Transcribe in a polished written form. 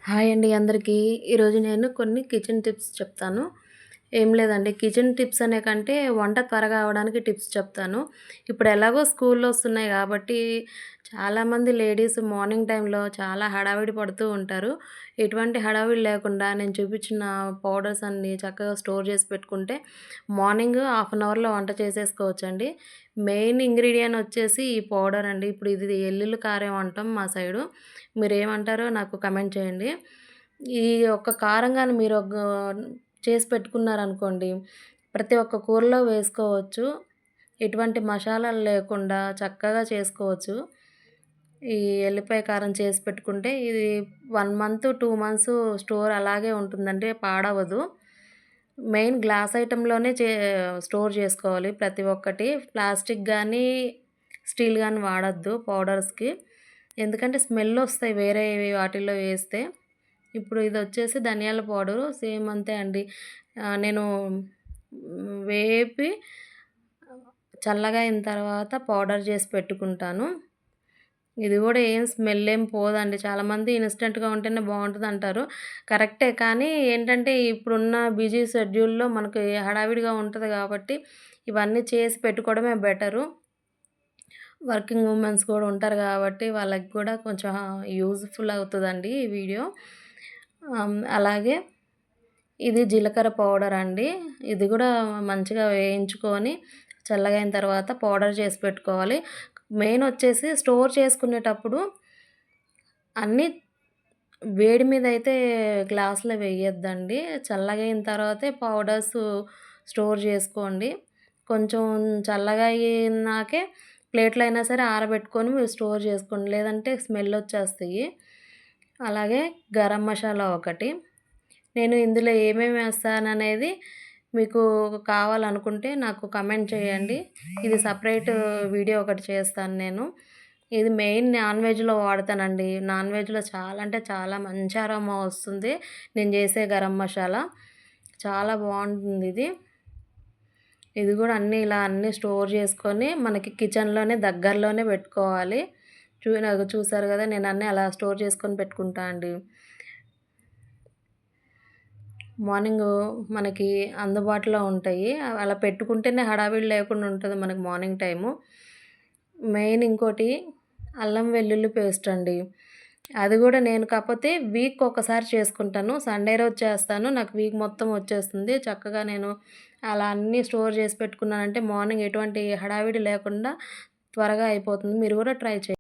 Hi అండి అందరికీ. ఈరోజు నేను కొన్ని కిచెన్ టిప్స్ చెప్తాను. ఏం లేదండి, కిచెన్ టిప్స్ అనే కంటే వంట త్వరగా అవ్వడానికి టిప్స్ చెప్తాను. ఇప్పుడు ఎలాగో స్కూల్లు వస్తున్నాయి కాబట్టి చాలామంది లేడీస్ మార్నింగ్ టైంలో చాలా హడావిడి పడుతూ ఉంటారు. ఎటువంటి హడావిడి లేకుండా నేను చూపించిన పౌడర్స్ అన్నీ చక్కగా స్టోర్ చేసి పెట్టుకుంటే మార్నింగ్ హాఫ్ అన్ అవర్‌లో వంట చేసేసుకోవచ్చండి. మెయిన్ ఇంగ్రీడియెంట్ వచ్చేసి ఈ పౌడర్ అండి. ఇప్పుడు ఇది ఎల్లుల్లి కారం అంటాం మా సైడు. మీరేమంటారో నాకు కమెంట్ చేయండి. ఈ ఒక్క కారం గాని మీరు చేసి పెట్టుకున్నారనుకోండి, ప్రతి ఒక్క కూరలో వేసుకోవచ్చు. ఎటువంటి మసాలాలు లేకుండా చక్కగా చేసుకోవచ్చు. ఈ ఎల్లిపాయ కారం చేసి పెట్టుకుంటే ఇది 1 మంత్, 2 మంత్స్ స్టోర్ అలాగే ఉంటుందండి, పాడవదు. మెయిన్ గ్లాస్ ఐటెమ్‌లోనే స్టోర్ చేసుకోవాలి ప్రతి ఒక్కటి. ప్లాస్టిక్ గానీ, స్టీల్ గానీ వాడొద్దు పౌడర్స్‌కి. ఎందుకంటే స్మెల్లొస్తాయి వేరే వాటిల్లో వేస్తే. ఇప్పుడు ఇదొచ్చేసి ధనియాల పౌడరు సేమ్ అంతే అండి. నేను వేపి చల్లగా అయిన తర్వాత పౌడర్ చేసి పెట్టుకుంటాను. ఇది గూడా ఏం స్మెల్ ఏం పోదండి. చాలామంది ఇన్‌స్టంట్‌గా ఉంటేనే బావుంటదంటారు. కరెక్టే. కానీ ఏంటంటే ఇప్పుడున్న బిజీ షెడ్యూల్‌లో మనకి హడావిడిగా ఉంటది గాబట్టి ఇవన్నీ చేసి పెట్టుకోవడమే బెటరు. వర్కింగ్ ఉమెన్స్ కూడా ఉంటారు గాబట్టి వాళ్ళకి గూడా కొంచెం యూజ్‌ఫుల్ అవుతదండి ఈ వీడియో. అలాగే ఇది జీలకర్ర పౌడర్ అండి. ఇది గూడా మంచిగా వేయించుకొని చల్లగయిన తర్వాత పౌడర్ చేసి పెట్టుకోవాలి. మెయిన్ వచ్చేసి స్టోర్ చేసుకునేటప్పుడు అన్నీ వేడి మీదయితే గ్లాస్‌లో వేయొద్దండి. చల్లగయిన తర్వాతే పౌడర్స్ స్టోర్ చేసుకోండి. కొంచెం చల్లగా అయినాకే ప్లేట్‌లో అయినా సరే ఆరబెట్టుకొని మీరు స్టోర్ చేసుకోండి. లేదంటే స్మెల్ వచ్చేస్తాయి. అలాగే గరం మసాలా ఒకటి. నేను ఇందులో ఏమేమి వేస్తాననేది మీకు కావాలనుకుంటే నాకు కమెంట్ చేయండి. ఇది సెపరేట్ వీడియో ఒకటి చేస్తాను నేను. ఇది మెయిన్ నాన్ వెజ్‌లో వాడతానండి. నాన్ వెజ్‌లో చాలా అంటే చాలా మంచి అరోమా వస్తుంది నేను చేసే గరం మసాలా. చాలా బావుంటుందిది. ఇది గూడా అన్నీ ఇలా అన్నీ స్టోర్ చేసుకొని మనకి కిచెన్‌లోనే దగ్గరలోనే పెట్టుకోవాలి. చూసారు గదా! నేను అన్నీ అలా స్టోర్ చేసుకొని పెట్టుకుంటా అండి. మార్నింగు మనకి అందుబాటులో ఉంటాయి. అలా పెట్టుకుంటేనే హడావిడి లేకుండా ఉంటది మనకి మార్నింగ్ టైము. మెయిన్ ఇంకోటి అల్లం వెల్లుల్లి పేస్ట్ అండి. అది గూడా నేను కాపోతే వీక్ ఒకసారి చేసుకుంటాను. సండే రోజు చేస్తాను. నాకు వీక్ మొత్తం వచ్చేస్తుంది. చక్కగా నేను అలా అన్నీ స్టోర్ చేసి పెట్టుకున్నానంటే మార్నింగ్ ఎటువంటి హడావిడి లేకుండా త్వరగా అయిపోతుంది. మీరు గూడా ట్రై చేయండి.